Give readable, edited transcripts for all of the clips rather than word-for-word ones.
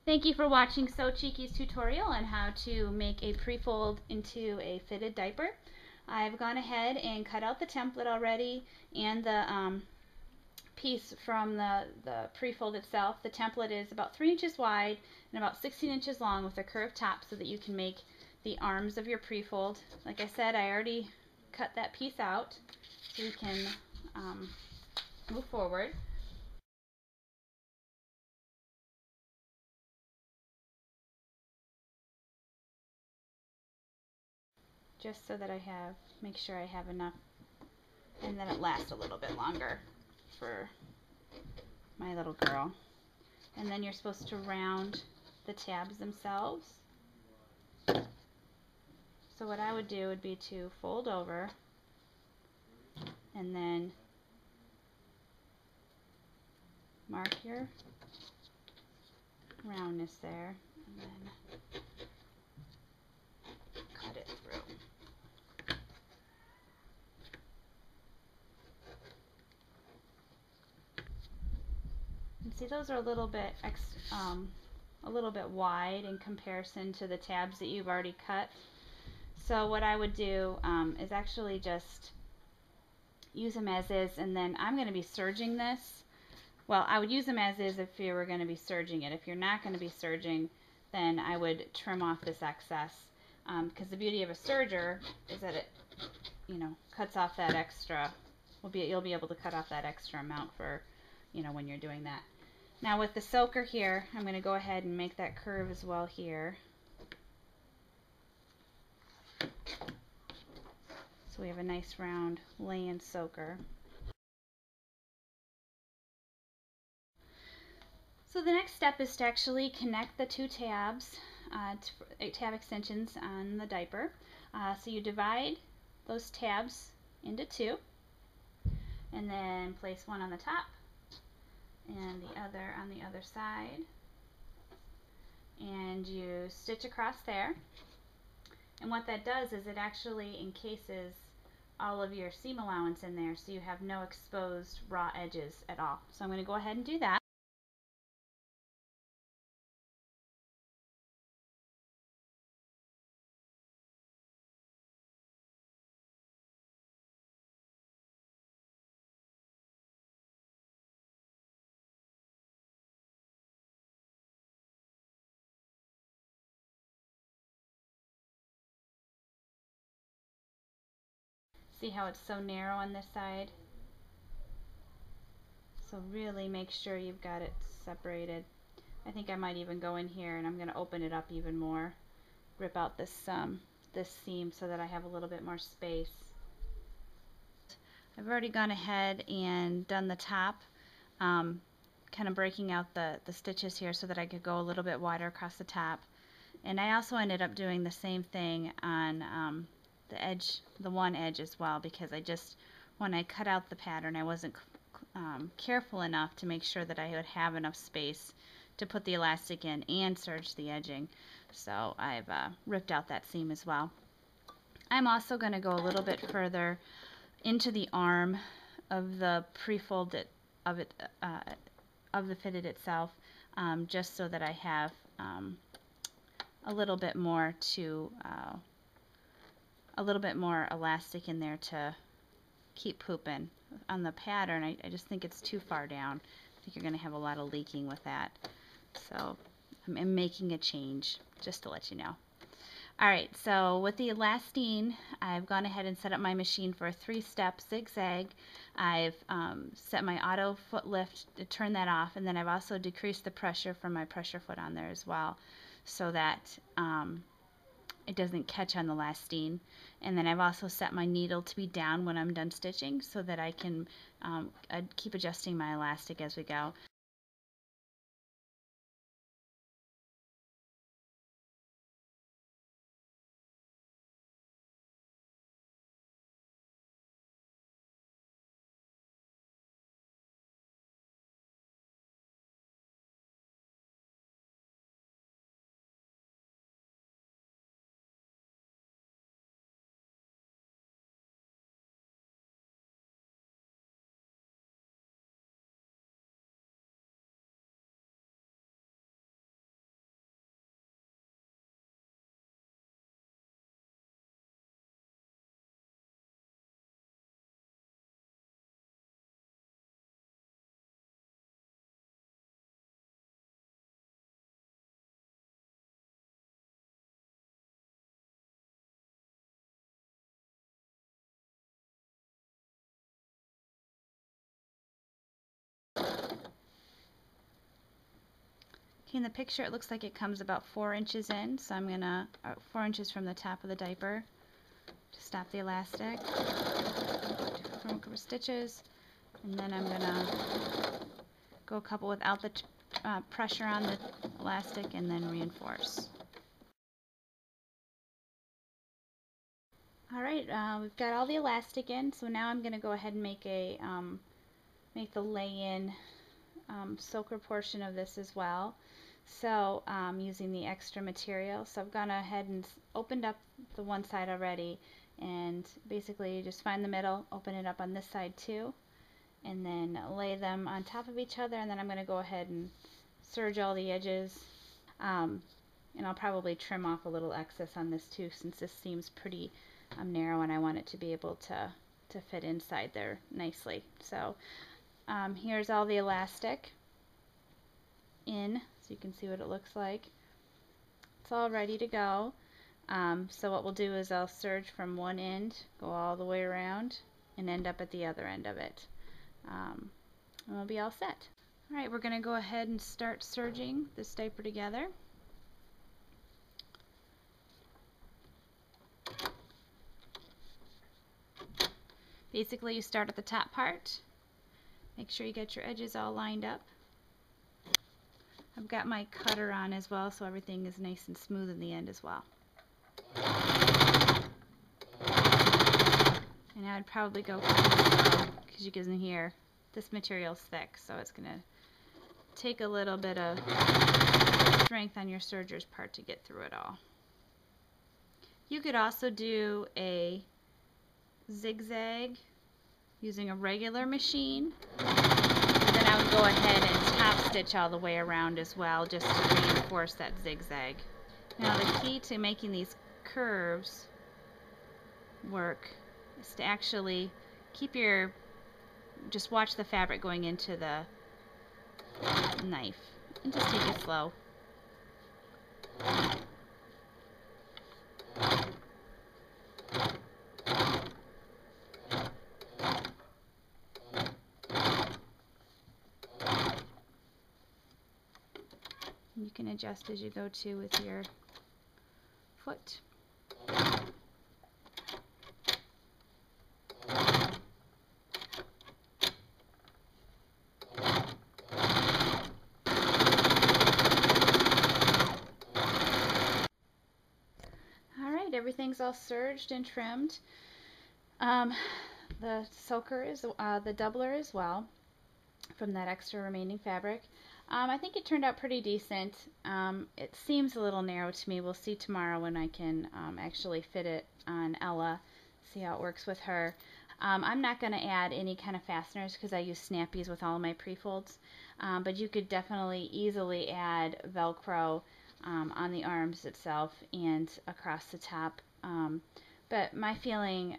Thank you for watching So Cheeky's tutorial on how to make a pre-fold into a fitted diaper. I've gone ahead and cut out the template already and the piece from the pre-fold itself. The template is about 3 inches wide and about 16 inches long with a curved top so that you can make the arms of your pre-fold. Like I said, I already cut that piece out so you can move forward. Just so that make sure I have enough and then it lasts a little bit longer for my little girl. And then you're supposed to round the tabs themselves. So what I would do would be to fold over and then mark your roundness there and then cut it through. And see, those are a little bit wide in comparison to the tabs that you've already cut. So what I would do is actually just use them as is, and then I'm going to be serging this. Well, I would use them as is if you were going to be serging it. If you're not going to be serging, then I would trim off this excess, because the beauty of a serger is that it, cuts off that extra. You'll be able to cut off that extra amount for, when you're doing that. Now with the soaker here, I'm going to go ahead and make that curve as well here. So we have a nice round lay-in soaker. So the next step is to actually connect the two tabs, tab extensions on the diaper. So you divide those tabs into two, and then place one on the top and the other on the other side, and you stitch across there. And what that does is it actually encases all of your seam allowance in there, so you have no exposed raw edges at all. So I'm going to go ahead and do that. See how it's so narrow on this side? So really make sure you've got it separated. I think I might even go in here and I'm going to open it up even more. Rip out this seam so that I have a little bit more space. I've already gone ahead and done the top, kind of breaking out the stitches here so that I could go a little bit wider across the top. And I also ended up doing the same thing on the one edge as well, because when I cut out the pattern, I wasn't careful enough to make sure that I would have enough space to put the elastic in and serge the edging. So I've ripped out that seam as well. I'm also going to go a little bit further into the arm of the pre-folded of the fitted itself, just so that I have a little bit more elastic in there to keep pooping. On the pattern, I just think it's too far down. I think you're going to have a lot of leaking with that. So I'm making a change just to let you know. Alright, so with the elastine, I've gone ahead and set up my machine for a 3-step zigzag. I've set my auto foot lift to turn that off, and then I've also decreased the pressure from my pressure foot on there as well, so that it doesn't catch on the elastine. And then I've also set my needle to be down when I'm done stitching, so that I can keep adjusting my elastic as we go. Okay, in the picture it looks like it comes about 4 inches in, so I'm gonna 4 inches from the top of the diaper to stop the elastic. Front cover stitches, and then I'm gonna go a couple without the pressure on the elastic, and then reinforce. Alright, we've got all the elastic in, so now I'm going to go ahead and make the lay-in soaker portion of this as well. So using the extra material, so I've gone ahead and opened up the one side already, and basically just find the middle, open it up on this side too, and then lay them on top of each other, and then I'm going to go ahead and serge all the edges, and I'll probably trim off a little excess on this too, since this seems pretty narrow and I want it to be able to fit inside there nicely. So here's all the elastic in, so you can see what it looks like. It's all ready to go. So what we'll do is I'll serge from one end, go all the way around, and end up at the other end of it. And we'll be all set. Alright, we're going to go ahead and start serging this diaper together. Basically, you start at the top part. Make sure you get your edges all lined up. I've got my cutter on as well, so everything is nice and smooth in the end as well. And I'd probably go because you can hear this material's thick, so it's going to take a little bit of strength on your serger's part to get through it all. You could also do a zigzag using a regular machine, and then I would go ahead and top stitch all the way around as well, just to reinforce that zigzag. Now the key to making these curves work is to actually keep just watch the fabric going into the knife and just take it slow. You can adjust as you go too with your foot. Alright, everything's all serged and trimmed. The soaker is the doubler as well from that extra remaining fabric. I think it turned out pretty decent. It seems a little narrow to me. We'll see tomorrow when I can actually fit it on Ella, see how it works with her. I'm not going to add any kind of fasteners because I use snappies with all of my prefolds, but you could definitely easily add Velcro on the arms itself and across the top. But my feeling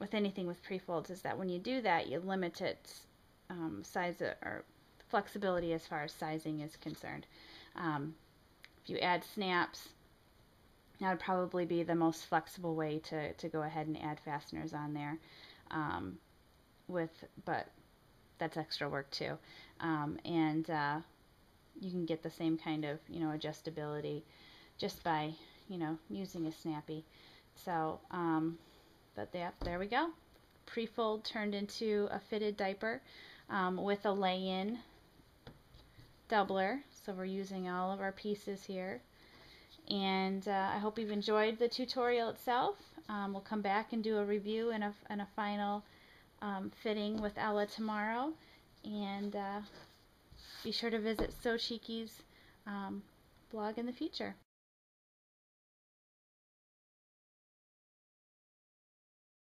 with anything with prefolds is that when you do that, you limit its size or flexibility as far as sizing is concerned. If you add snaps, that would probably be the most flexible way to go ahead and add fasteners on there. But that's extra work too. And you can get the same kind of adjustability just by using a snappy. So but there we go. Prefold turned into a fitted diaper with a lay-in doubler. So we're using all of our pieces here. And I hope you've enjoyed the tutorial itself. We'll come back and do a review and a final fitting with Ella tomorrow. And be sure to visit Sew Cheeky's blog in the future.